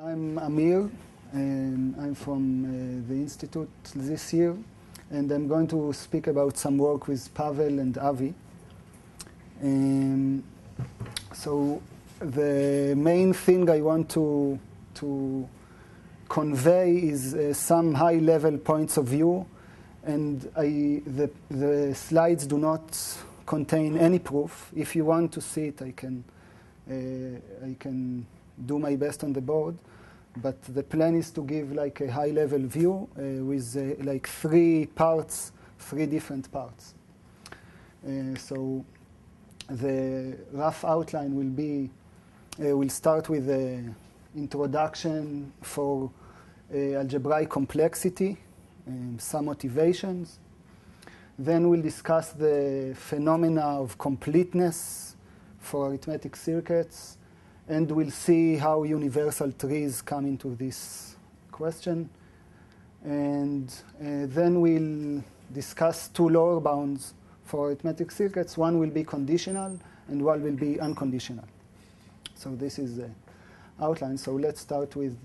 I'm Amir, and I'm from the Institute this year, and I'm going to speak about some work with Pavel and Avi. So the main thing I want to convey is some high-level points of view, and the slides do not contain any proof. If you want to see it, I can do my best on the board, but the plan is to give like a high-level view with like three different parts. So the rough outline will be, we'll start with the introduction for algebraic complexity, some motivations. Then we'll discuss the phenomena of completeness for arithmetic circuits, and we'll see how universal trees come into this question. And then we'll discuss two lower bounds for arithmetic circuits. One will be conditional, and one will be unconditional. So this is the outline. So let's start with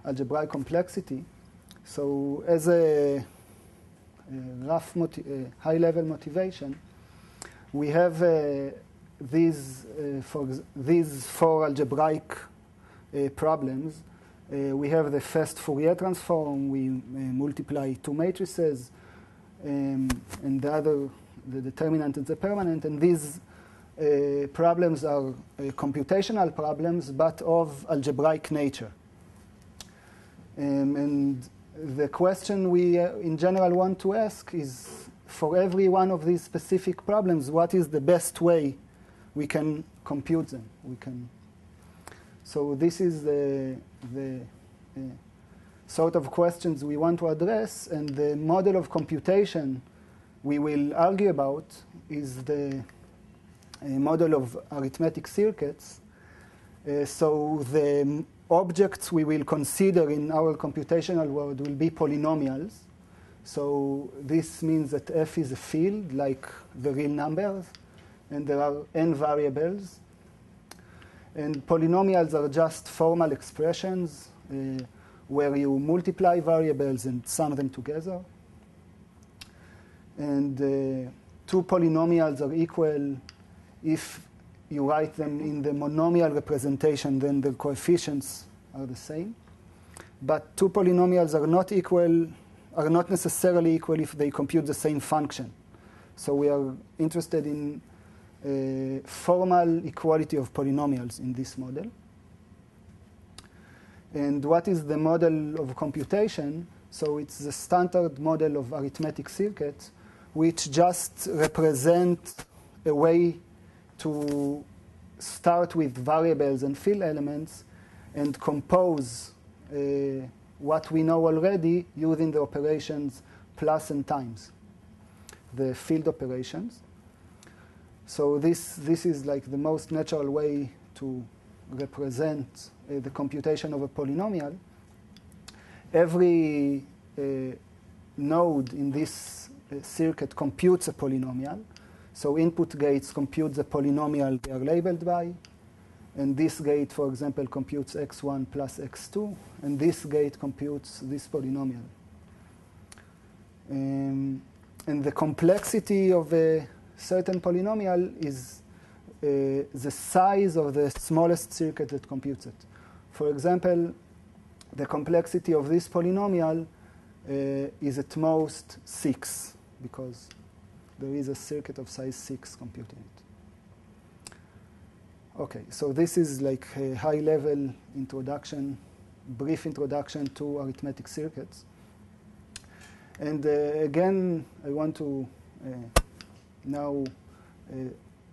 algebraic complexity. So as a rough high-level motivation, we have these four algebraic problems. We have the first Fourier transform. We multiply two matrices, and the determinant and the permanent. And these problems are computational problems, but of algebraic nature. And the question we, in general, want to ask is, for every one of these specific problems, what is the best way we can compute them? So this is the sort of questions we want to address, and the model of computation we will argue about is the model of arithmetic circuits. So the objects we will consider in our computational world will be polynomials. So this means that f is a field, like the real numbers, and there are n variables. And polynomials are just formal expressions where you multiply variables and sum them together. And two polynomials are equal if you write them in the monomial representation, then the coefficients are the same. But two polynomials are not necessarily equal if they compute the same function. So we are interested in formal equality of polynomials in this model. And what is the model of computation? So it's the standard model of arithmetic circuits, which just represent a way to start with variables and field elements and compose what we know already using the operations plus and times, the field operations. So this is like the most natural way to represent the computation of a polynomial. Every node in this circuit computes a polynomial. So input gates compute the polynomial they are labeled by. And this gate, for example, computes x1 plus x2. And this gate computes this polynomial. And the complexity of a certain polynomial is the size of the smallest circuit that computes it. For example, the complexity of this polynomial is at most 6, because there is a circuit of size 6 computing it. OK, so this is like a high-level introduction, brief introduction to arithmetic circuits. And again, I want to now,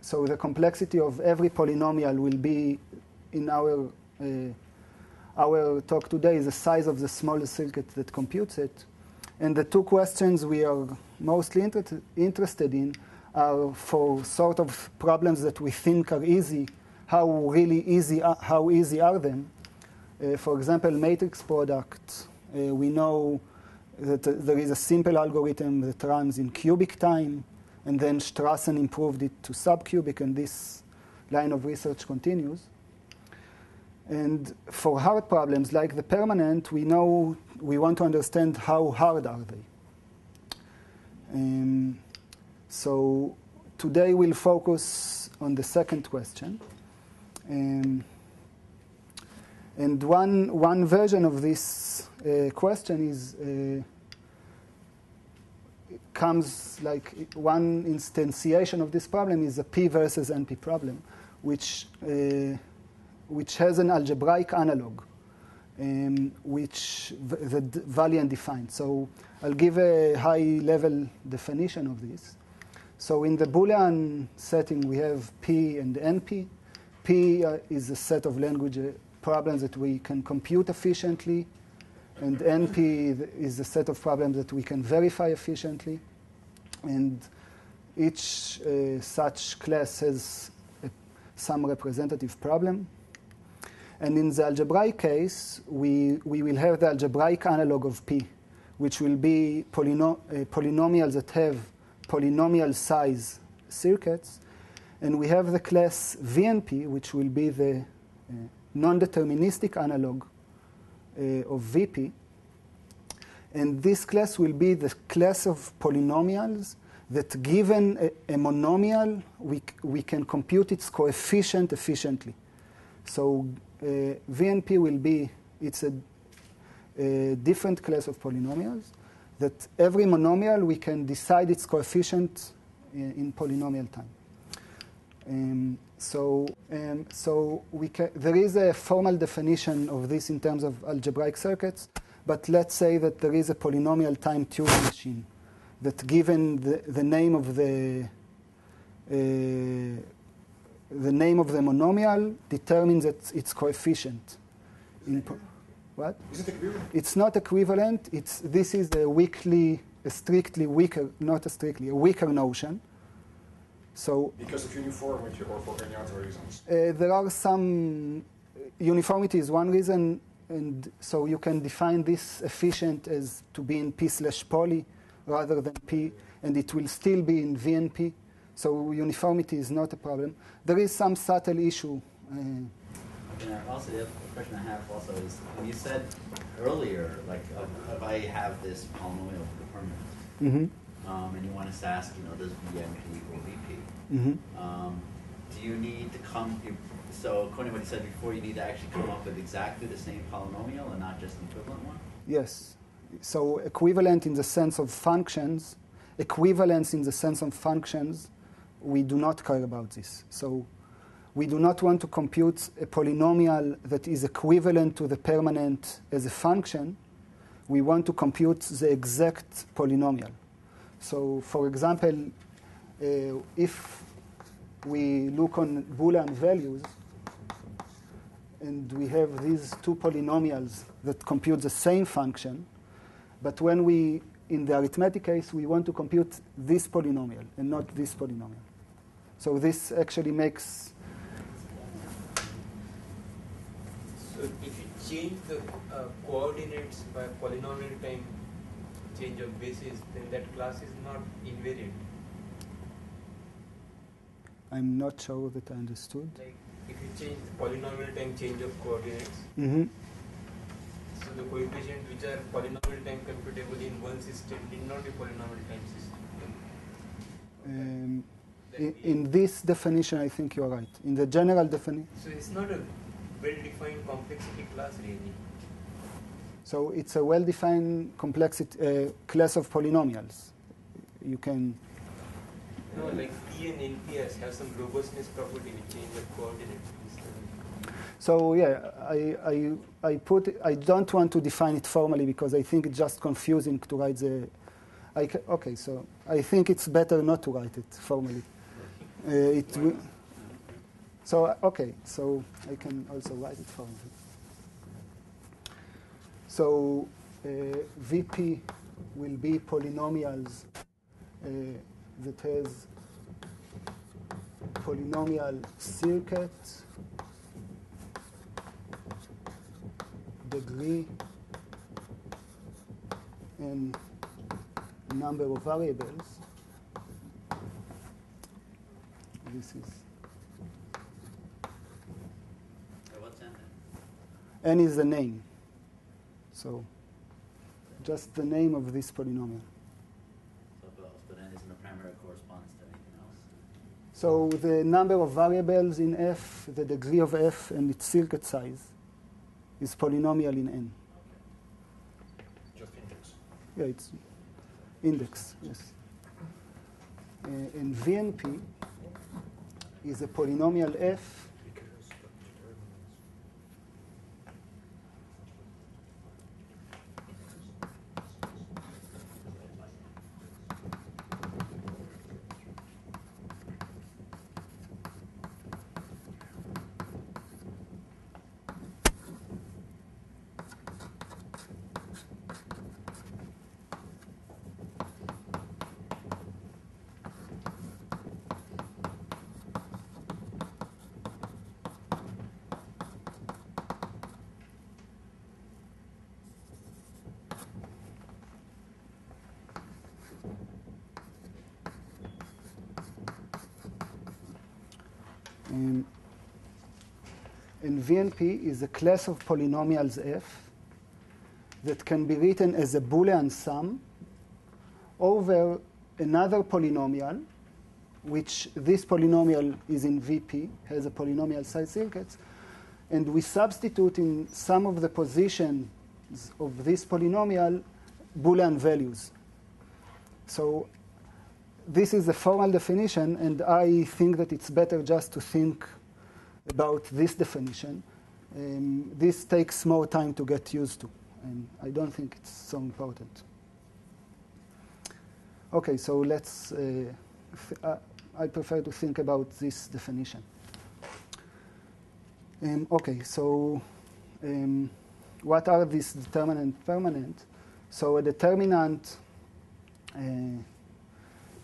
so the complexity of every polynomial will be in our talk today is the size of the smallest circuit that computes it. And the two questions we are mostly interested in are for sort of problems that we think are easy. How easy are them? For example, matrix product. We know that there is a simple algorithm that runs in cubic time, and then Strassen improved it to subcubic, and this line of research continues. And for hard problems like the permanent, we know we want to understand how hard are they. So today we'll focus on the second question. And one version of this question is comes like one instantiation of this problem is a P versus NP problem, which has an algebraic analog, which the value undefined. So I'll give a high-level definition of this. So in the Boolean setting, we have P and NP. P is a set of language problems that we can compute efficiently, and NP is a set of problems that we can verify efficiently. And each such class has some representative problem. And in the algebraic case, we will have the algebraic analog of P, which will be polynomials that have polynomial size circuits. And we have the class VNP, which will be the non-deterministic analog of VP. And this class will be the class of polynomials that, given a monomial, we can compute its coefficient efficiently. So VNP will be, it's a different class of polynomials that every monomial we can decide its coefficient in polynomial time. So there is a formal definition of this in terms of algebraic circuits, but let's say that there is a polynomial time Turing machine that, given the name of the monomial, determines its coefficient. What? Is it equivalent? It's not equivalent. This is a strictly weaker, not a strictly, a weaker notion. So because of uniformity or for any other reasons? There are some, uniformity is one reason, and so you can define this efficient as to be in P/poly rather than P, and it will still be in VNP. So uniformity is not a problem. There is some subtle issue. Also, the other question I have also is, when you said earlier, like, if I have this polynomial determinant, and you want us to ask, does VNP equal VP? Do you need to so according to what you said before, you need to actually come up with exactly the same polynomial and not just an equivalent one? Yes. So equivalent in the sense of functions, equivalence in the sense of functions, we do not care about this. So we do not want to compute a polynomial that is equivalent to the permanent as a function. We want to compute the exact polynomial. So, for example, if we look on Boolean values, and we have these two polynomials that compute the same function, but when in the arithmetic case, we want to compute this polynomial and not this polynomial. So this actually makes... So if you change the coordinates by polynomial time change of basis, then that class is not invariant. I'm not sure that I understood. Like if you change the polynomial time change of coordinates, so the coefficients which are polynomial time computable in one system need not be polynomial time system. In this definition, I think you're right. In the general definition. So it's not a well-defined complexity class, really. So it's a well-defined complexity class of polynomials. You can... No, like P and NP have some robustness property which change the coordinates. So yeah, I don't want to define it formally because I think it's just confusing to write the... Okay, so I think it's better not to write it formally. So I can also write it formally. So VP will be polynomials that has polynomial circuit, degree, and number of variables. This is... What's n then? n is the name. So just the name of this polynomial. But n isn't a parameter that corresponds to anything else. So the number of variables in f, the degree of f, and its circuit size is polynomial in n. Just index. Yeah, it's index, yes. And VNP is a polynomial f and VNP is a class of polynomials f that can be written as a Boolean sum over another polynomial, which this polynomial is in VP, has a polynomial size circuits, and we substitute in some of the positions of this polynomial Boolean values. So this is a formal definition, and I think that it's better just to think about this definition. This takes more time to get used to, and I don't think it's so important. Okay, so let's, I prefer to think about this definition. Okay, so what are these determinant permanent? So a determinant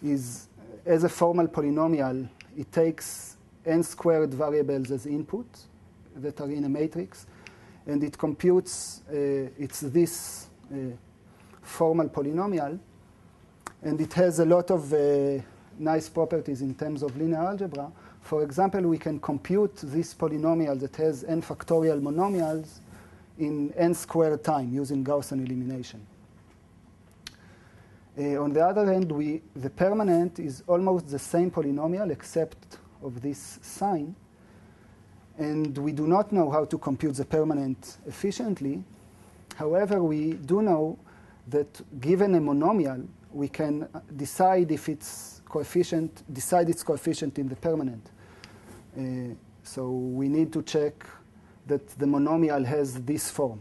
is, as a formal polynomial, it takes n squared variables as input that are in a matrix, and it computes, it's this formal polynomial, and it has a lot of nice properties in terms of linear algebra. For example, we can compute this polynomial that has n factorial monomials in n squared time using Gaussian elimination. On the other hand, the permanent is almost the same polynomial except of this sign, and we do not know how to compute the permanent efficiently. However, we do know that given a monomial, we can decide if its coefficient, decide its coefficient in the permanent. So we need to check that the monomial has this form.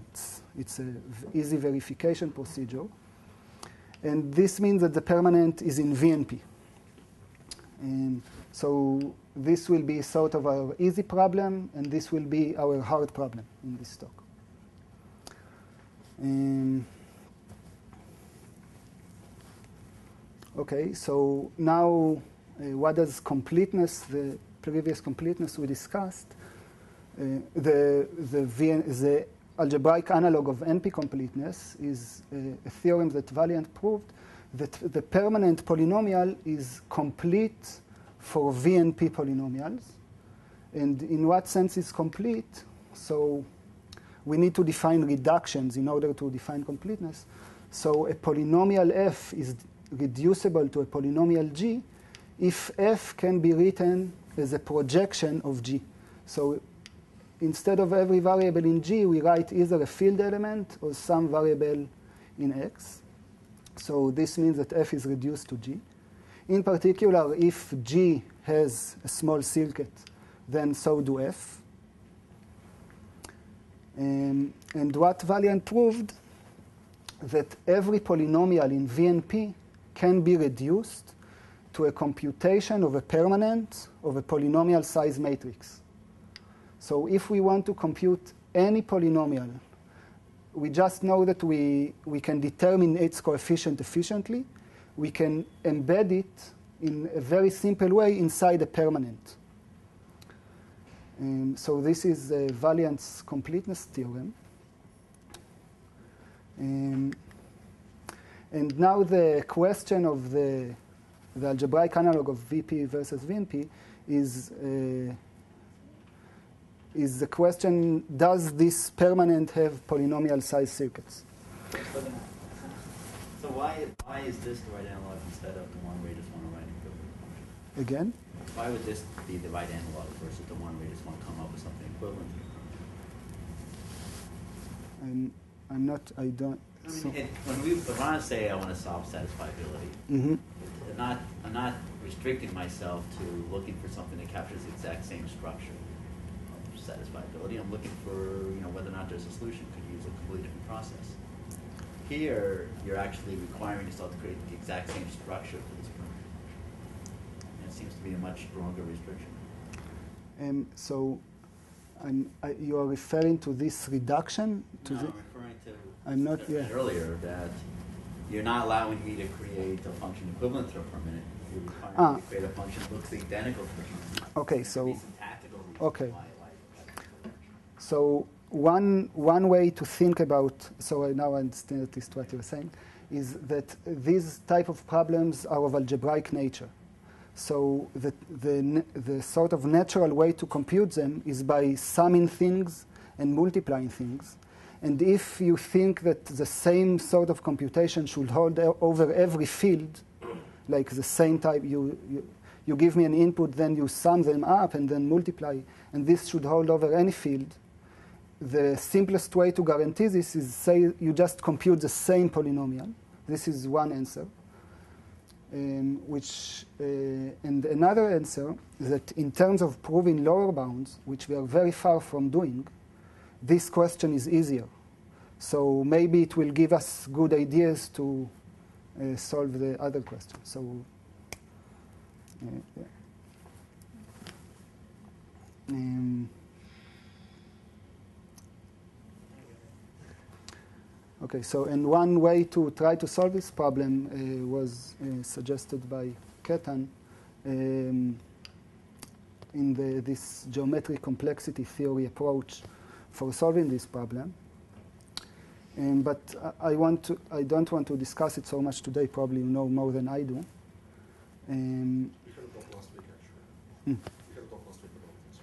It's an easy verification procedure. And this means that the permanent is in VNP. And so this will be sort of our easy problem, and this will be our hard problem in this talk. Okay, so now what does completeness, the previous completeness we discussed, the algebraic analog of NP completeness is a theorem that Valiant proved that the permanent polynomial is complete for VNP polynomials. And in what sense is complete? So we need to define reductions in order to define completeness. So a polynomial f is reducible to a polynomial g if f can be written as a projection of g. So instead of every variable in g, we write either a field element or some variable in x. So this means that f is reduced to g. In particular, if g has a small circuit, then so do f. And what Valiant proved, that every polynomial in VNP can be reduced to a computation of a permanent of a polynomial size matrix. So if we want to compute any polynomial, we just know that we can determine its coefficient efficiently. We can embed it in a very simple way inside a permanent. So this is Valiant's completeness theorem. And now the question of the algebraic analog of VP versus VNP is is the question, does this permanent have polynomial size circuits? So why is this the right analog instead of the one where you just want to write an equivalent function? Again? Why would this be the right analog versus the one where you just want to come up with something equivalent to the permanent? I'm not, I don't. I mean, when we want to say I want to solve satisfiability, I'm not restricting myself to looking for something that captures the exact same structure of satisfiability. I'm looking for whether or not there's a solution. Could use a completely different process. Here, you're actually requiring yourself to create the exact same structure for this permanent. And it seems to be a much stronger restriction. So you are referring to this reduction? No, I'm referring to I'm not, yeah. earlier that you're not allowing me to create a function equivalent to a permanent. You're requiring me to create a function that looks identical to the permanent. Okay, so okay. Why So one way to think about, so I now understand at least what you're saying, is that these type of problems are of algebraic nature. So the sort of natural way to compute them is by summing things and multiplying things. And if you think that the same sort of computation should hold over every field, like the same type, you give me an input, then you sum them up and then multiply, and this should hold over any field, the simplest way to guarantee this is say you just compute the same polynomial. This is one answer. And another answer is that in terms of proving lower bounds, which we are very far from doing, this question is easier. So maybe it will give us good ideas to solve the other question. So, yeah. Okay, so and one way to try to solve this problem was suggested by Ketan in this geometric complexity theory approach for solving this problem. But I don't want to discuss it so much today. Probably you know more than I do. We had a talk last week, actually. We had a talk last week about this.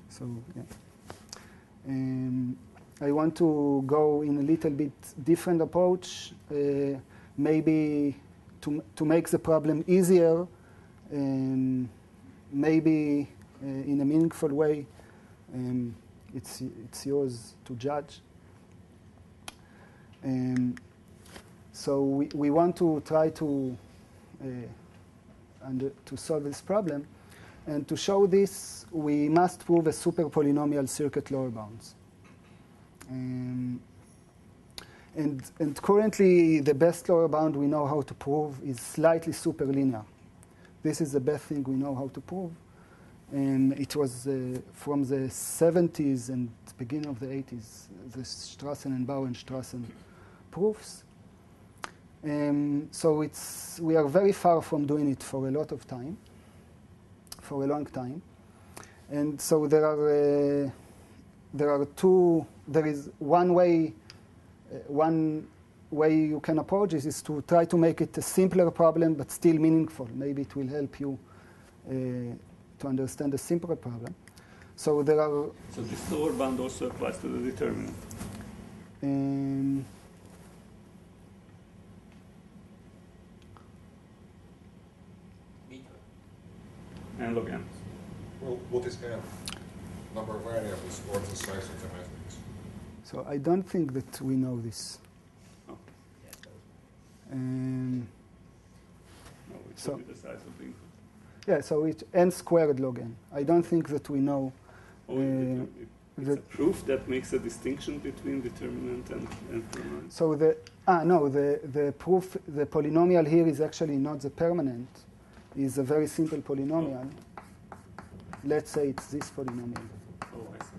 So, yeah. I want to go in a little bit different approach, maybe to make the problem easier, maybe in a meaningful way. It's yours to judge. So we want to try to solve this problem, and to show this, we must prove a super polynomial circuit lower bounds. And currently, the best lower bound we know how to prove is slightly superlinear. This is the best thing we know how to prove. And it was from the 70s and beginning of the 80s, the Strassen and Bauernstrassen proofs. So we are very far from doing it for a lot of time, for a long time. And so there is one way you can approach this is to try to make it a simpler problem but still meaningful. Maybe it will help you to understand a simpler problem. So there are. So this lower bound also applies to the determinant. And log n. Well, what is n? Number of variables or the size of the matrix? So I don't think that we know this. Oh. No, it's so, the size of the input. Yeah, so it's n squared log n. I don't think that we know. It's a proof that makes a distinction between determinant and permanent. So the proof, the polynomial here is actually not the permanent. It's a very simple polynomial. Let's say it's this polynomial. Oh, I see.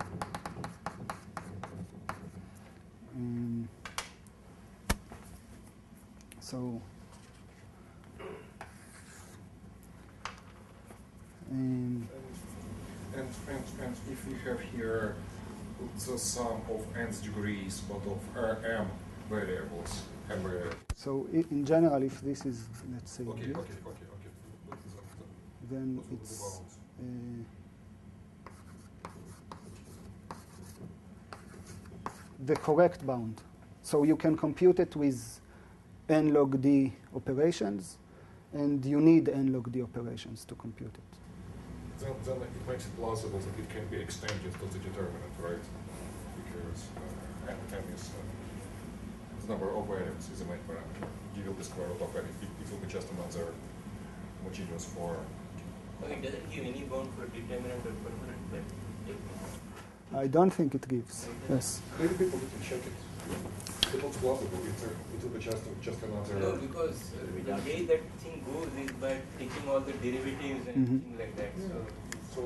So. And if we have here the sum of nth degrees, but of m variables, So in general, if this is, let's say, okay. then it's the correct bound. So you can compute it with n log d operations, and you need n log d operations to compute it. Then it makes it plausible that it can be extended to the determinant, right? Because n is the number of variables is the main parameter. You will be square root of n. It will be just another homogeneous form. Okay, does it give any bound for determinant or permanent? I don't think it gives. Yes. Maybe people can check it. It looks plausible. It will be just another. No, because the way that thing goes is by taking all the derivatives and things like that. So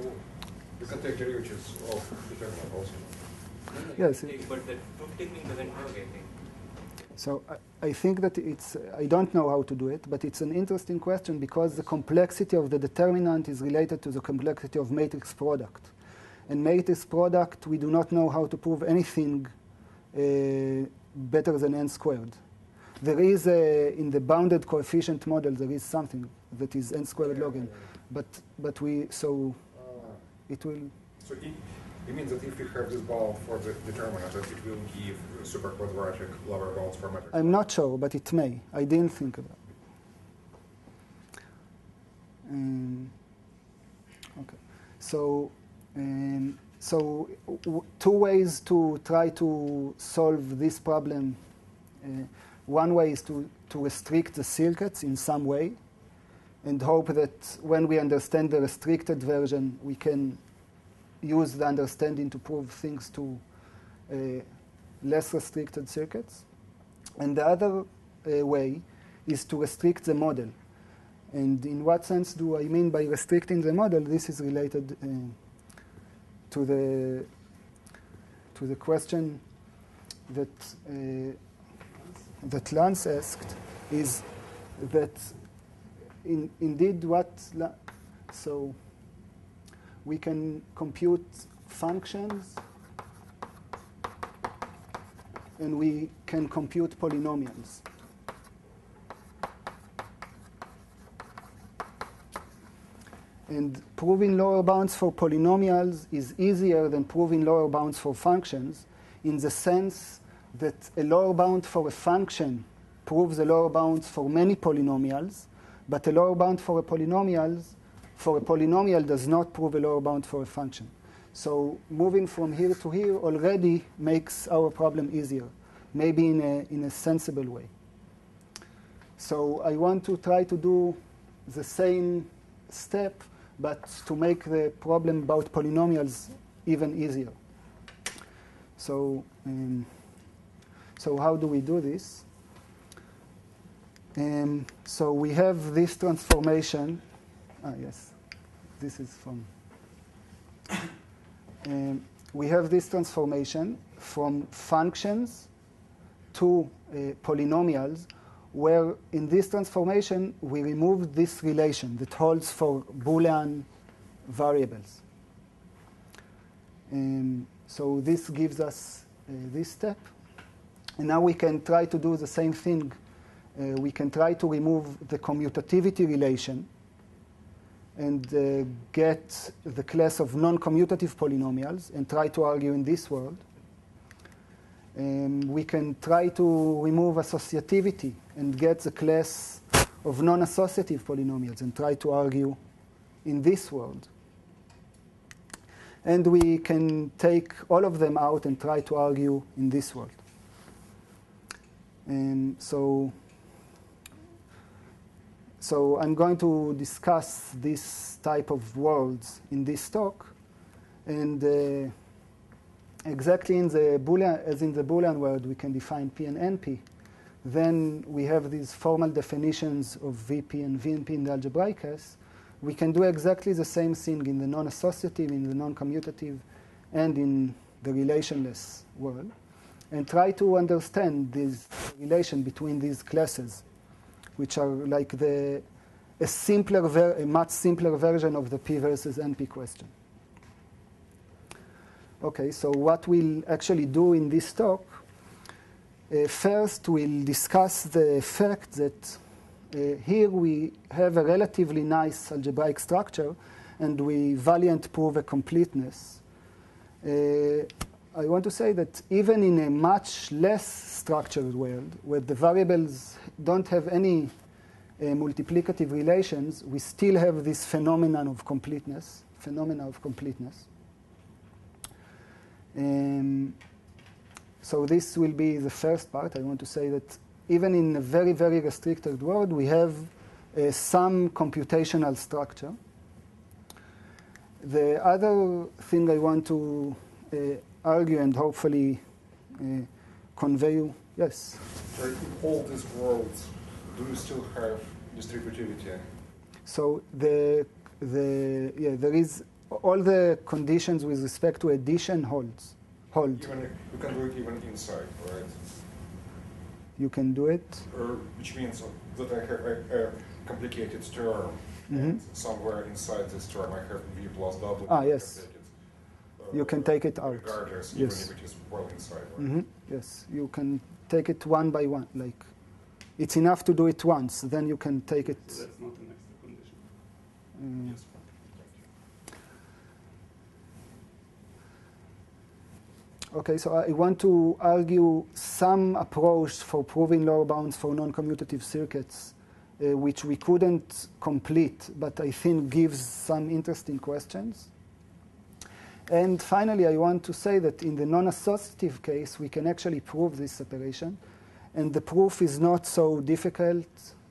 you can take derivatives of determinant also. Yes. But the proof technique doesn't work, I think. So I think that I don't know how to do it, but it's an interesting question because the complexity of the determinant is related to the complexity of matrix product. And matrix product, we do not know how to prove anything better than n squared. There is, in the bounded coefficient model, there is something that is n squared log n. But it will. So it means that if you have this bound for the determinant, that it will give super quadratic lower bounds for matrix. I'm not sure, but it may. I didn't think about it. Okay. So two ways to try to solve this problem. One way is to restrict the circuits in some way and hope that when we understand the restricted version, we can use the understanding to prove things to less restricted circuits. And the other way is to restrict the model. And in what sense do I mean by restricting the model? This is related to the question that Lance asked, is that indeed so we can compute functions and we can compute polynomials. And proving lower bounds for polynomials is easier than proving lower bounds for functions in the sense that a lower bound for a function proves a lower bound for many polynomials, but a lower bound for a polynomial does not prove a lower bound for a function. So moving from here to here already makes our problem easier, maybe in a sensible way. So I want to try to do the same step, but to make the problem about polynomials even easier. So how do we do this? So we have this transformation. Yes, this is from. We have this transformation from functions to polynomials, where in this transformation we remove this relation that holds for Boolean variables. So this gives us this step. And now we can try to do the same thing. We can try to remove the commutativity relation and get the class of non-commutative polynomials and try to argue in this world. We can try to remove associativity and get the class of non-associative polynomials and try to argue in this world. And we can take all of them out and try to argue in this world. So I'm going to discuss this type of worlds in this talk. And exactly in the Boolean, as in the Boolean world, we can define P and NP. Then we have these formal definitions of VP and VNP in the algebraic case. We can do exactly the same thing in the non-associative, in the non-commutative, and in the relationless world, and try to understand this relation between these classes, which are like a much simpler version of the P versus NP question. Okay, so what we'll actually do in this talk, first we'll discuss the fact that here we have a relatively nice algebraic structure, and we valiant prove a completeness. I want to say that even in a much less structured world, where the variables don't have any multiplicative relations, we still have this phenomenon of completeness. So this will be the first part. I want to say that even in a very, very restricted world, we have some computational structure. The other thing I want to argue and hopefully convey you, yes? In all these worlds, do you still have distributivity? So there is all the conditions with respect to addition hold. Even you can do it even inside, right? You can do it. Which means that I have a complicated term, and somewhere inside this term I have v plus w. Yes. You can take it out. Regardless, yes. Even if it is well inside. Right? Yes, you can take it one by one. Like, it's enough to do it once, then you can take it. So that's not an extra condition. Yes. Okay, so I want to argue some approach for proving lower bounds for non-commutative circuits, which we couldn't complete, but I think gives some interesting questions. And finally, I want to say that in the non-associative case, we can actually prove this separation. And the proof is not so difficult.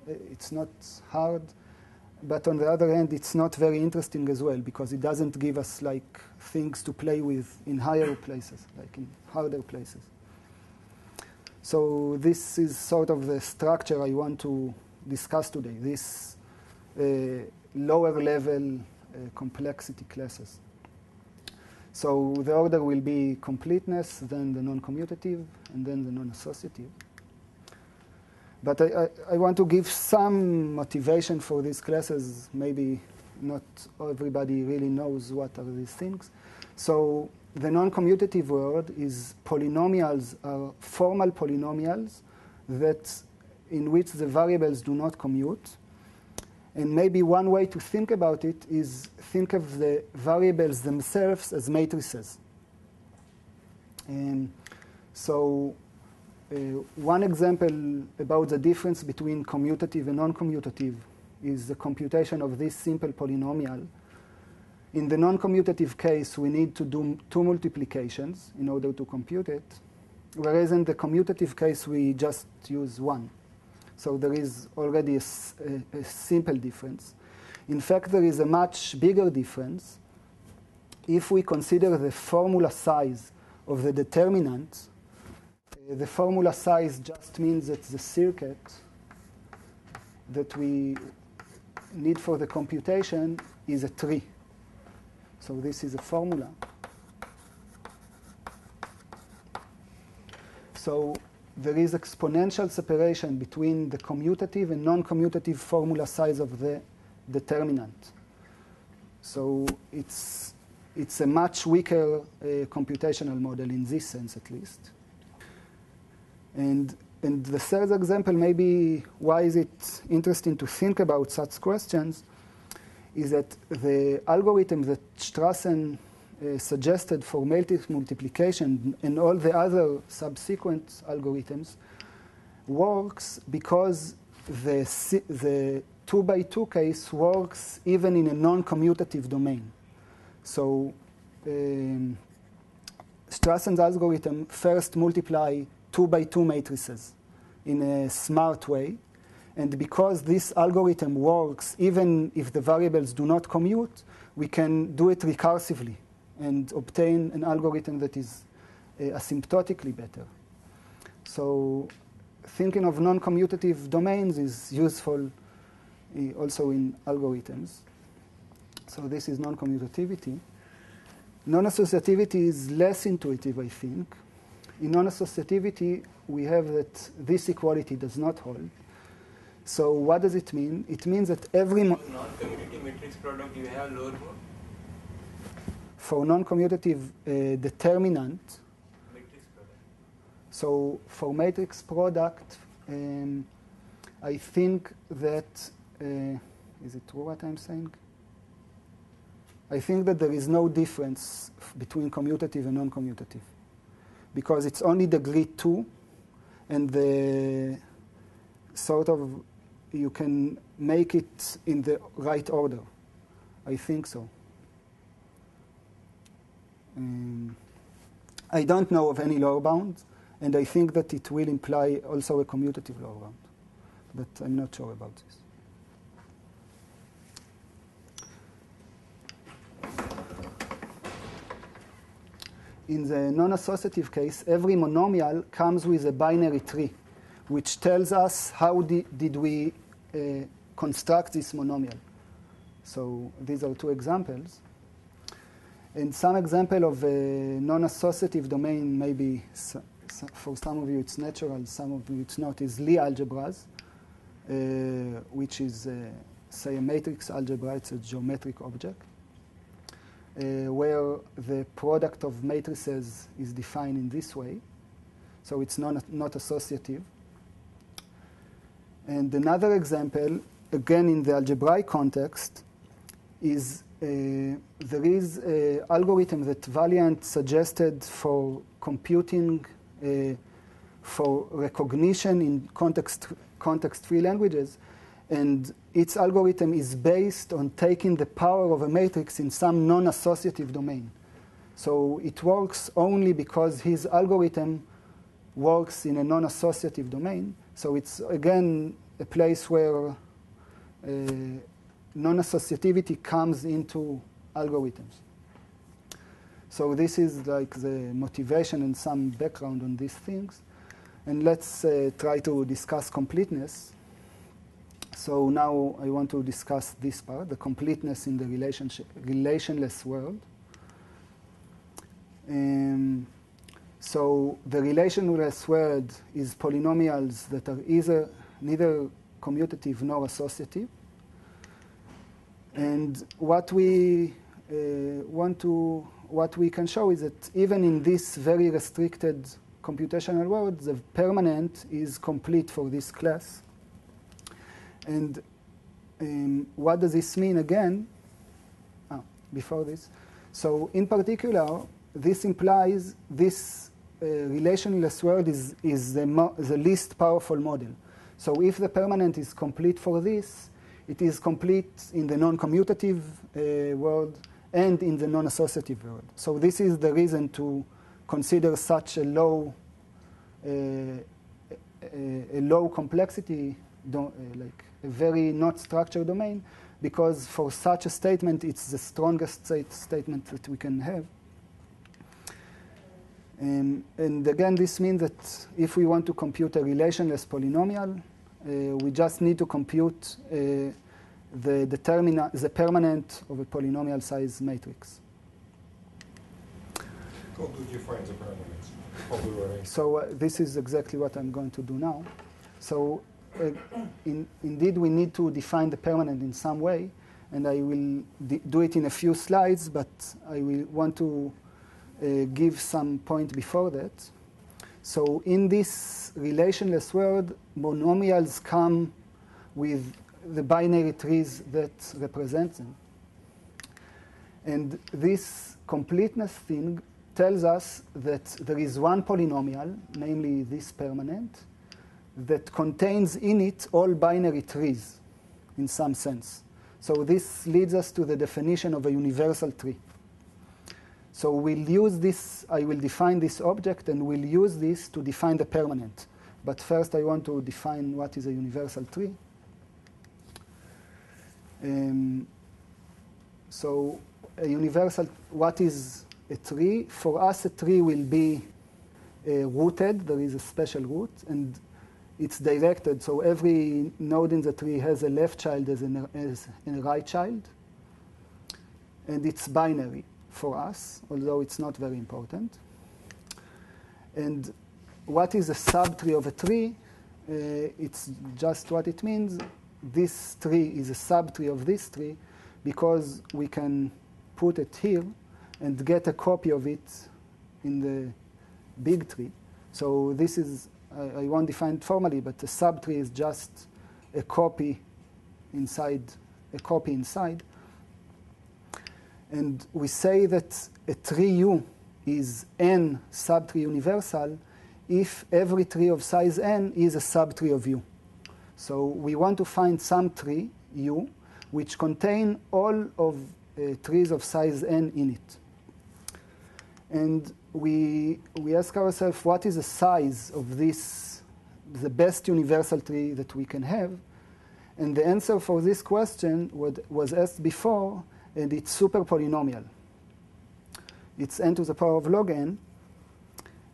It's not hard. But on the other hand, it's not very interesting as well, because it doesn't give us like things to play with in higher places, like in harder places. So this is sort of the structure I want to discuss today, this lower level complexity classes. So the order will be completeness, then the non-commutative, and then the non-associative. But I want to give some motivation for these classes. Maybe not everybody really knows what are these things. So the non-commutative world is polynomials are formal polynomials in which the variables do not commute. And maybe one way to think about it is think of the variables themselves as matrices. And so one example about the difference between commutative and non-commutative is the computation of this simple polynomial. In the non-commutative case, we need to do 2 multiplications in order to compute it, whereas in the commutative case, we just use 1. So there is already a simple difference. In fact, there is a much bigger difference if we consider the formula size of the determinant. The formula size just means that the circuit that we need for the computation is a tree. So this is a formula. So there is exponential separation between the commutative and non-commutative formula size of the determinant. So it's a much weaker computational model in this sense, at least. And the third example, maybe why is it interesting to think about such questions, is that the algorithm that Strassen suggested for matrix multiplication and all the other subsequent algorithms works because the 2 by 2 case works even in a non-commutative domain. So Strassen's algorithm first multiply 2 by 2 matrices in a smart way. And because this algorithm works even if the variables do not commute, we can do it recursively and obtain an algorithm that is asymptotically better. So thinking of non-commutative domains is useful also in algorithms. So this is non-commutativity. Non-associativity is less intuitive, I think. In non-associativity, we have that this equality does not hold. So what does it mean? It means that every non-commutative matrix product, you have lower bound? For non-commutative determinant, Matrix product. So for matrix product, I think that, is it true what I'm saying? I think that there is no difference between commutative and non-commutative. because it's only degree 2, and the sort of you can make it in the right order. I think so. I don't know of any lower bound, and I think that it will imply also a commutative lower bound, but I'm not sure about this. In the non-associative case, every monomial comes with a binary tree, which tells us how did we construct this monomial. So these are two examples. And some example of a non-associative domain, maybe for some of you it's natural, some of you it's not, is Lie algebras, which is, say, a matrix algebra. It's a geometric object, where the product of matrices is defined in this way. So it's not associative. And another example, again in the algebraic context, is there is an algorithm that Valiant suggested for computing for recognition in context-free languages. And its algorithm is based on taking the power of a matrix in some non-associative domain. So it works only because his algorithm works in a non-associative domain. So it's, again, a place where non-associativity comes into algorithms. So this is like the motivation and some background on these things. And let's try to discuss completeness. So now I want to discuss this part, the completeness in the relationless world. So the relationless world is polynomials that are either neither commutative nor associative. And what we can show is that even in this very restricted computational world, the permanent is complete for this class. And what does this mean again? Before this. So in particular, this implies this relationless world is the least powerful model. So if the permanent is complete for this, it is complete in the non-commutative world and in the non-associative world. So this is the reason to consider such a low complexity, like a very not structured domain, because for such a statement, it's the strongest statement that we can have. And again, this means that if we want to compute a relationless polynomial, we just need to compute the determinant, the permanent of a polynomial size matrix. How do you find the permanence? How do you arrange? So this is exactly what I'm going to do now. So indeed, we need to define the permanent in some way, and I will do it in a few slides, but I will want to give some point before that. So in this relationless world, monomials come with the binary trees that represent them. And this completeness thing tells us that there is one polynomial, namely this permanent, that contains in it all binary trees in some sense. So this leads us to the definition of a universal tree. So we'll use this, I will define this object, and we'll use this to define the permanent. But first I want to define what is a universal tree. So a universal, what is a tree? For us, a tree will be rooted. There is a special root, and it's directed. So every node in the tree has a left child as a right child. And it's binary for us, although it's not very important. And what is a subtree of a tree? It's just what it means. This tree is a subtree of this tree because we can put it here and get a copy of it in the big tree. So this is, I won't define it formally, but a subtree is just a copy inside, a copy inside. And we say that a tree U is n subtree universal if every tree of size n is a subtree of U. So we want to find some tree, U, which contain all of trees of size n in it. And we ask ourselves, what is the size of this, the best universal tree that we can have? And the answer for this question was asked before, and it's super polynomial. It's n to the power of log n.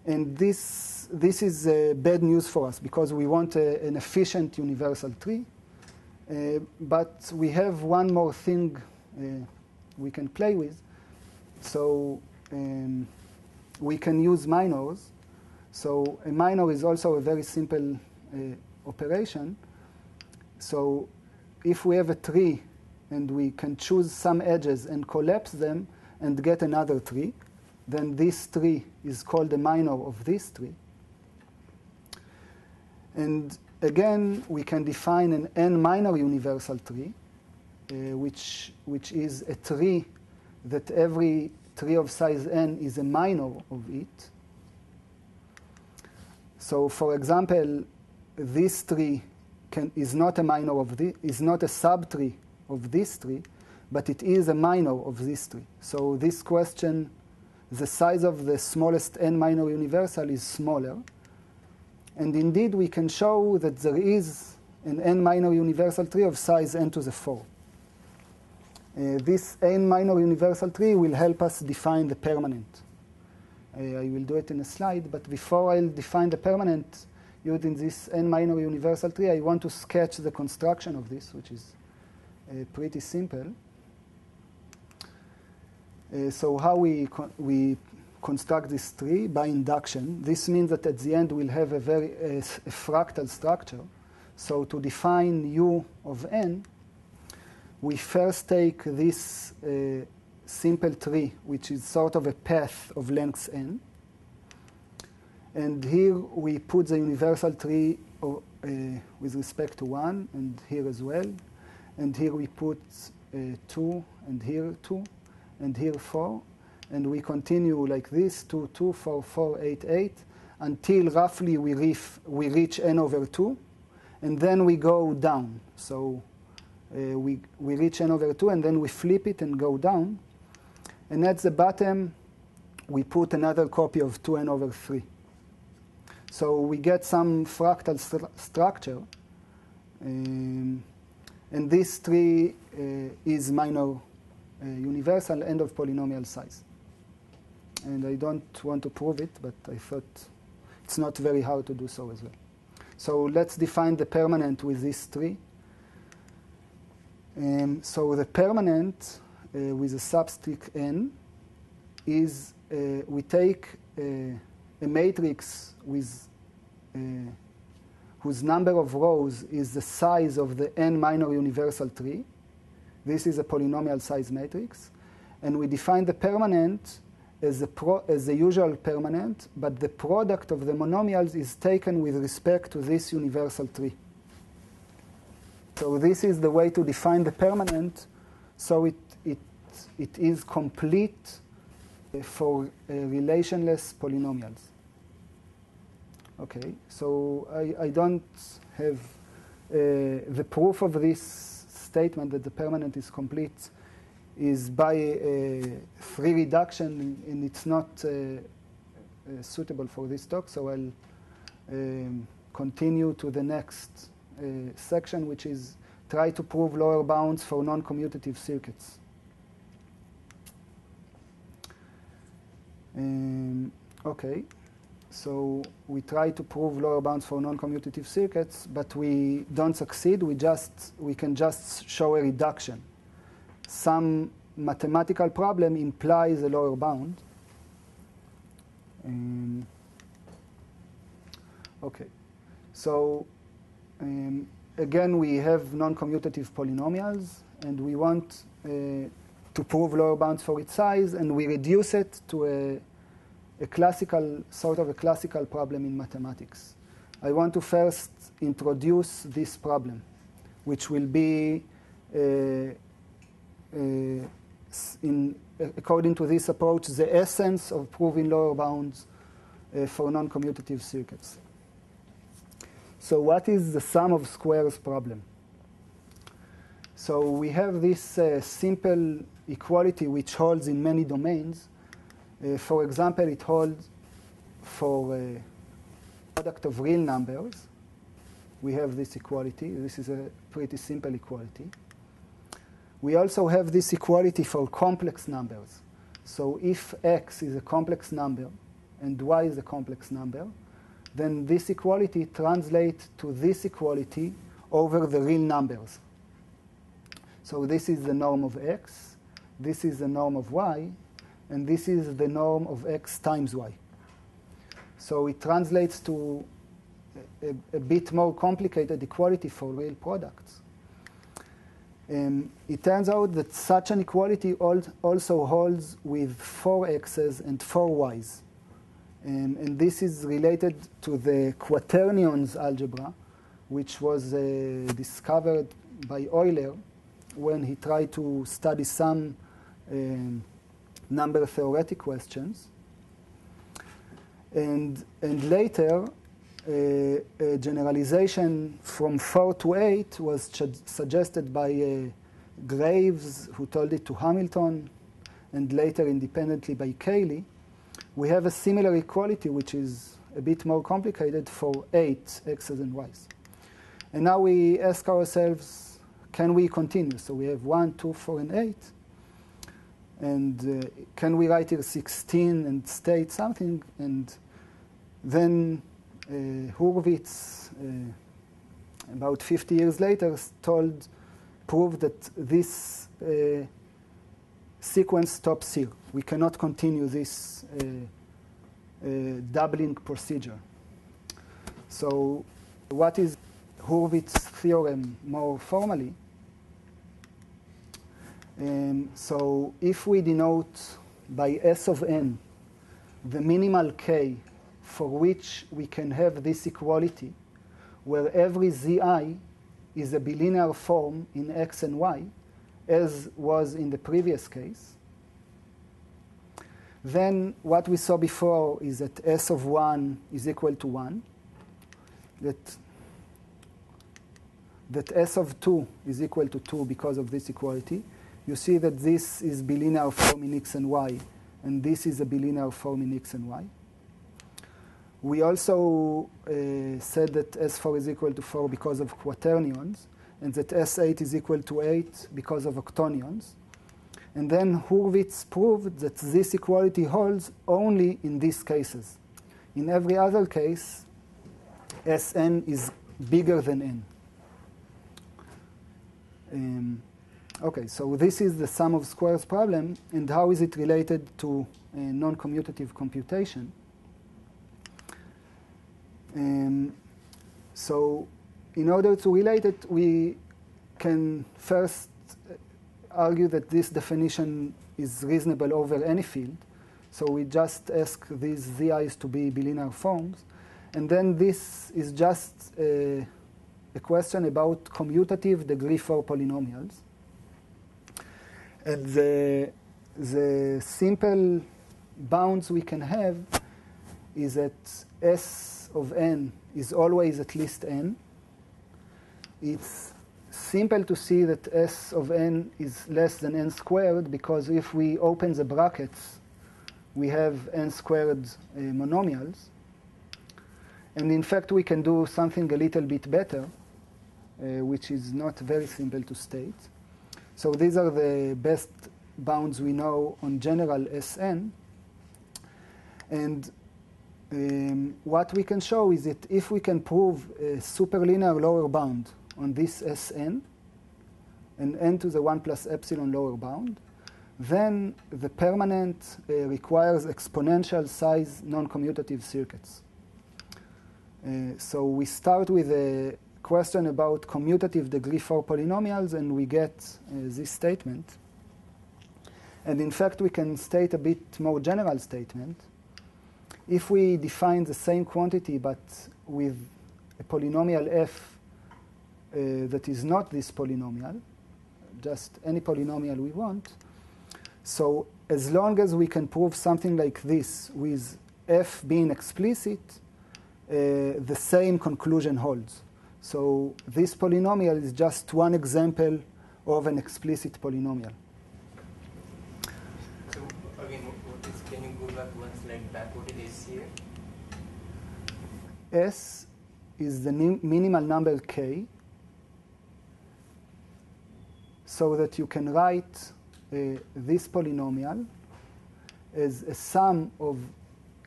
And this is bad news for us, because we want an efficient universal tree. But we have one more thing we can play with. So we can use minors. So a minor is also a very simple operation. So if we have a tree and we can choose some edges and collapse them and get another tree, then this tree is called a minor of this tree. And again, we can define an n-minor universal tree, which is a tree that every tree of size n is a minor of it. So, for example, this tree is not a minor of is not a subtree of this tree, but it is a minor of this tree. So this question, the size of the smallest n-minor universal is smaller. And indeed, we can show that there is an n-minor universal tree of size n to the 4. This n-minor universal tree will help us define the permanent. I will do it in a slide, but before I'll define the permanent using this n-minor universal tree, I want to sketch the construction of this, which is pretty simple. So how we construct this tree? By induction. This means that at the end we'll have a fractal structure. So to define U of n, we first take this simple tree, which is sort of a path of length n. And here we put the universal tree with respect to 1, and here as well. And here we put 2, and here 2, and here 4. And we continue like this, 2, 2, 4, 4, 8, 8, until roughly we reach n over 2. And then we go down. So we reach n over 2, and then we flip it and go down. And at the bottom, we put another copy of 2n over 3. So we get some fractal structure. And this tree is minor universal and of polynomial size. And I don't want to prove it, but I thought it's not very hard to do so as well. So let's define the permanent with this tree. So the permanent with a subscript n is we take a matrix with whose number of rows is the size of the n-minor universal tree. This is a polynomial size matrix. And we define the permanent as the usual permanent, but the product of the monomials is taken with respect to this universal tree. So this is the way to define the permanent, so it is complete for relationless polynomials. Okay, so I don't have the proof of this statement that the permanent is complete is by free reduction, and it's not suitable for this talk, so I'll continue to the next section, which is try to prove lower bounds for non-commutative circuits. Okay, so we try to prove lower bounds for non-commutative circuits, but we don't succeed. We can just show a reduction. Some mathematical problem implies a lower bound. Okay, so again, we have non-commutative polynomials, and we want to prove lower bounds for its size, and we reduce it to a classical, sort of a classical problem in mathematics. I want to first introduce this problem, which will be according to this approach, the essence of proving lower bounds for non-commutative circuits. So what is the sum of squares problem? So we have this simple equality which holds in many domains. For example, it holds for a product of real numbers. We have this equality. This is a pretty simple equality. We also have this equality for complex numbers. So if x is a complex number and y is a complex number, then this equality translates to this equality over the real numbers. So this is the norm of x, this is the norm of y, and this is the norm of x times y. So it translates to a bit more complicated equality for real products. It turns out that such an equality also holds with 4 x's and 4 y's. And this is related to the quaternions algebra, which was discovered by Euler when he tried to study some number theoretic questions. And later, a generalization from 4 to 8 was suggested by Graves, who told it to Hamilton, and later independently by Cayley. We have a similar equality, which is a bit more complicated for 8 x's and y's. And now we ask ourselves, can we continue? So we have 1, 2, 4, and 8. And can we write here 16 and state something? And then Hurwitz, about 50 years later, proved that this sequence stops here. We cannot continue this doubling procedure. So what is Hurwitz's theorem more formally? So if we denote by S of n the minimal k for which we can have this equality, where every zi is a bilinear form in x and y, as was in the previous case, then what we saw before is that S of 1 is equal to 1, that S of 2 is equal to 2 because of this equality. You see that this is bilinear form in x and y, and this is a bilinear form in x and y. We also said that S4 is equal to 4 because of quaternions, and that S8 is equal to 8 because of octonions. And then Hurwitz proved that this equality holds only in these cases. In every other case, Sn is bigger than n. Okay, so this is the sum of squares problem, and how is it related to non-commutative computation? So in order to relate it, we can first argue that this definition is reasonable over any field. So we just ask these zi's to be bilinear forms. And then this is just a question about commutative degree 4 polynomials. And the simple bounds we can have is that S of n is always at least n. It's simple to see that S of n is less than n squared, because if we open the brackets, we have n squared monomials. And in fact, we can do something a little bit better, which is not very simple to state. So these are the best bounds we know on general Sn. And what we can show is that if we can prove a superlinear lower bound on this Sn, and n to the 1 plus epsilon lower bound, then the permanent requires exponential size non-commutative circuits. So we start with a question about commutative degree 4 polynomials, and we get this statement. And in fact, we can state a bit more general statement. If we define the same quantity but with a polynomial f that is not this polynomial, just any polynomial we want, So as long as we can prove something like this with f being explicit, the same conclusion holds. So this polynomial is just one example of an explicit polynomial. So again, can you go back one slide back? What is S here? S is the minimal number k, so that you can write this polynomial as a sum of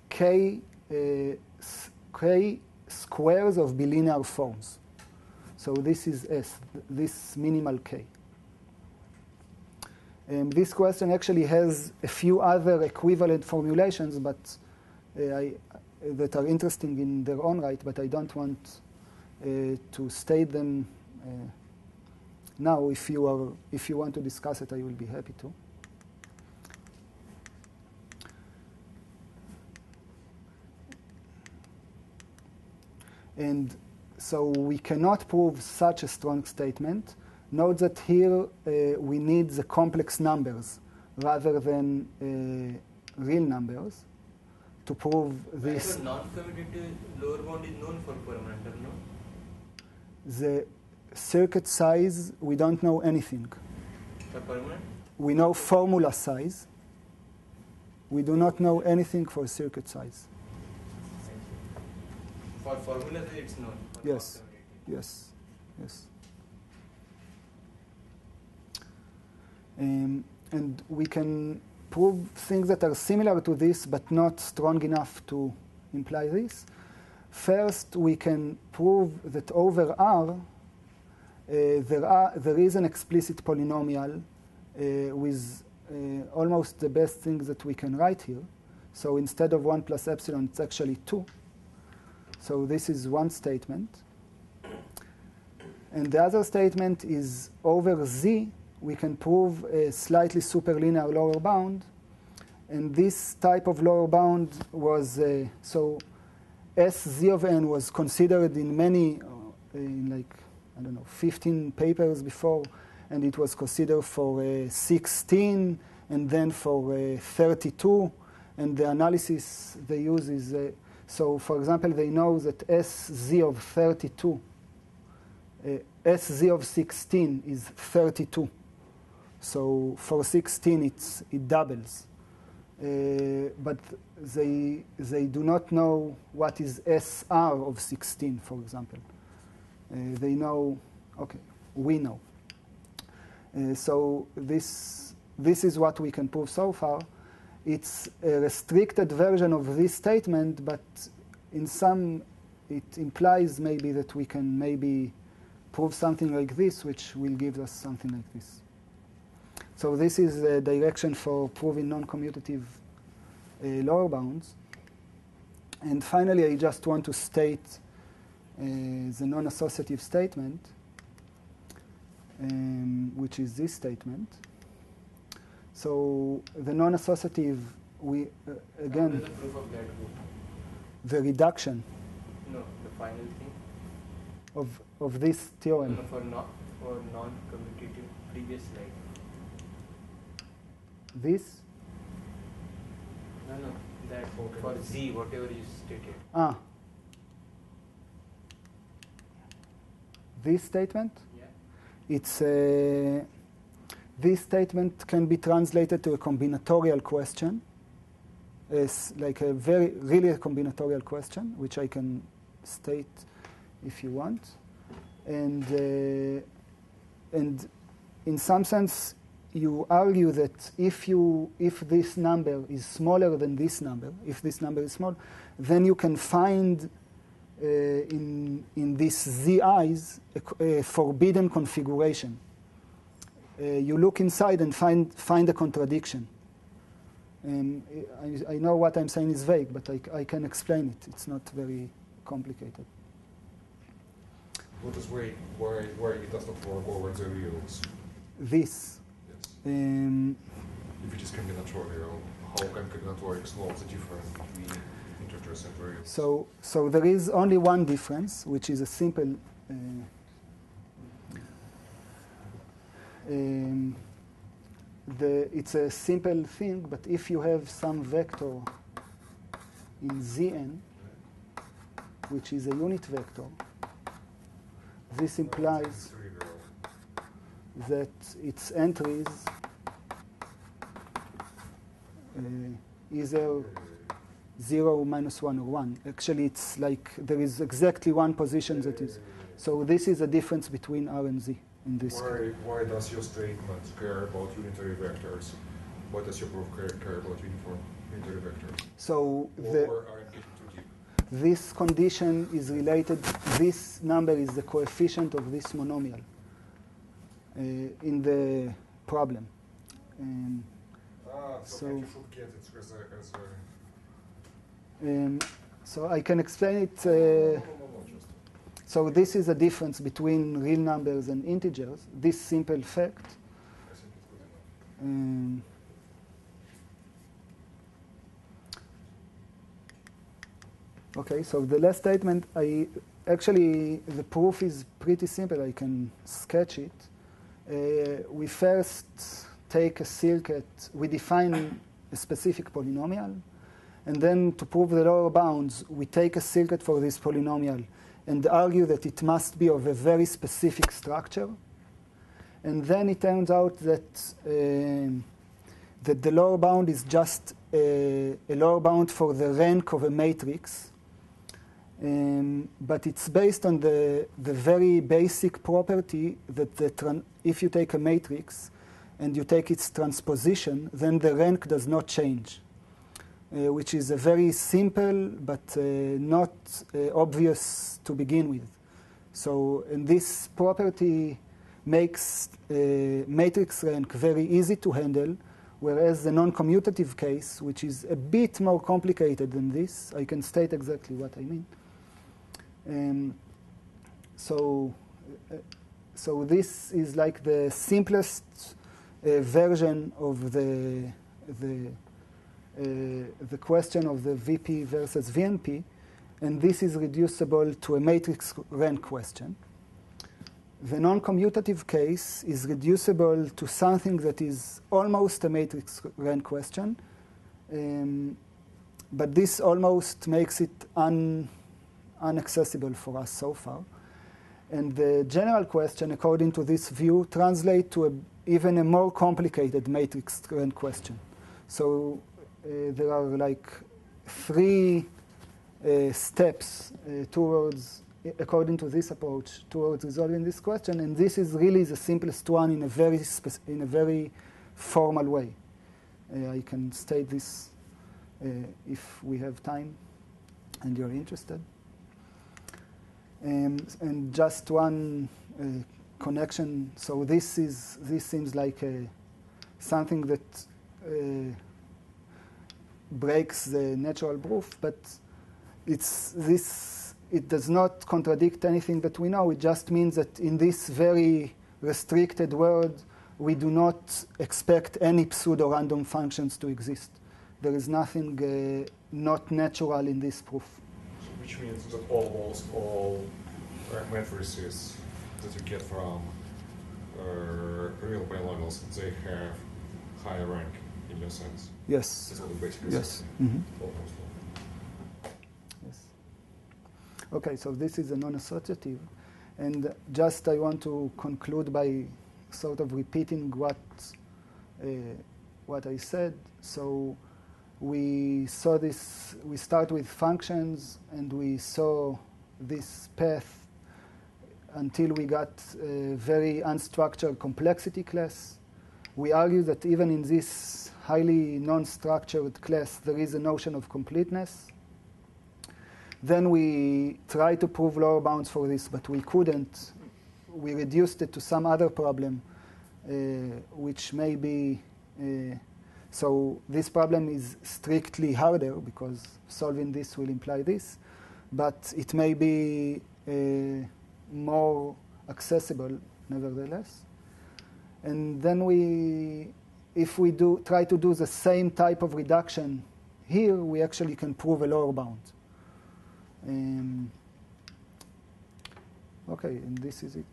k squares of bilinear forms. So this is S, this minimal k. This question actually has a few other equivalent formulations, but that are interesting in their own right, but I don't want to state them now. If you want to discuss it, I will be happy to. And so we cannot prove such a strong statement. Note that here we need the complex numbers rather than real numbers to prove this. So non-commutative lower bound is known for parameter, no? The circuit size, we don't know anything. For permanent? We know formula size. We do not know anything for circuit size. For formula, it's known. For Yes, non-commutative. yes, yes. And we can prove things that are similar to this, but not strong enough to imply this. First, we can prove that over R, there is an explicit polynomial with almost the best things that we can write here. So instead of 1 plus epsilon, it's actually 2. So this is one statement. And the other statement is over Z, we can prove a slightly superlinear lower bound. And this type of lower bound was, so SZ of n was considered in many, in like, I don't know, 15 papers before, and it was considered for 16, and then for 32. And the analysis they use is, so for example, they know that SZ of 32, SZ of 16 is 32. So for 16, it doubles. But they do not know what is SR of 16, for example. They know, okay, we know. So this is what we can prove so far. It's a restricted version of this statement, but in some, it implies maybe that we can maybe prove something like this, which will give us something like this. So this is the direction for proving non-commutative lower bounds. And finally, I just want to state the non-associative statement, which is this statement. So the non-associative, we again, What is the proof of that group? the reduction No, the final thing. of this theorem. No, for non-commutative previous slide. This? No, that for Z, whatever you stated. This statement? Yeah. It's this statement can be translated to a combinatorial question. It's like really a combinatorial question, which I can state if you want. And in some sense, you argue that if this number is smaller than this number, if this number is small, then you can find in these ZIs a forbidden configuration. You look inside and find a contradiction. I know what I'm saying is vague, but I can explain it. It's not very complicated. What is why it does not work over the reals? This. Yes. If it is combinatorial, how can combinatorics know the difference between integers and reals? So there is only one difference, which is a simple it's a simple thing, but if you have some vector in Zn, which is a unit vector, this implies that its entries either 0, -1, or 1. Actually, it's like there is exactly one position that is. So this is a difference between R and Z in this case. Why does your statement care about unitary vectors? Why does your proof care about uniform unitary vectors? So Or I'm getting too deep. this condition is related, this number is the coefficient of this monomial in the problem. So you should get it as a so I can explain it. just. So this is a difference between real numbers and integers, this simple fact. I think it's good enough. Okay, so the last statement, actually, the proof is pretty simple. I can sketch it. We first take a circuit, we define a specific polynomial, and then to prove the lower bounds, we take a circuit for this polynomial and argue that it must be of a very specific structure. And then it turns out that the lower bound is just a lower bound for the rank of a matrix. But it's based on the very basic property that if you take a matrix and you take its transposition, then the rank does not change, which is a very simple but not obvious to begin with. So, and this property makes matrix rank very easy to handle, whereas the non-commutative case, which is a bit more complicated than this, I can state exactly what I mean. So this is like the simplest version of the question of the VP versus VNP, and this is reducible to a matrix rank question. The non-commutative case is reducible to something that is almost a matrix rank question, but this almost makes it inaccessible for us so far. And the general question, according to this view, translates to even a more complicated matrix rank question. So there are like 3 steps towards, according to this approach, towards resolving this question, and this is really the simplest one in a very formal way. I can state this if we have time and you're interested. And just one connection. So this seems like something that breaks the natural proof, but it does not contradict anything that we know. It just means that in this very restricted world, we do not expect any pseudo-random functions to exist. There is nothing not natural in this proof. Which means that all matrices that you get from real polynomials, they have higher rank in your sense. Yes. That's what it basically yes. says. Mm-hmm. Almost. Yes. Okay, so this is a non-associative. And just I want to conclude by sort of repeating what I said. So we saw this, we start with functions, and we saw this path until we got a very unstructured complexity class. We argue that even in this highly non-structured class, there is a notion of completeness. Then we tried to prove lower bounds for this, but we couldn't. We reduced it to some other problem, which may be so this problem is strictly harder because solving this will imply this, but it may be more accessible nevertheless. And then if we try to do the same type of reduction here, we actually can prove a lower bound. Okay, and this is it.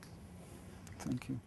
Thank you.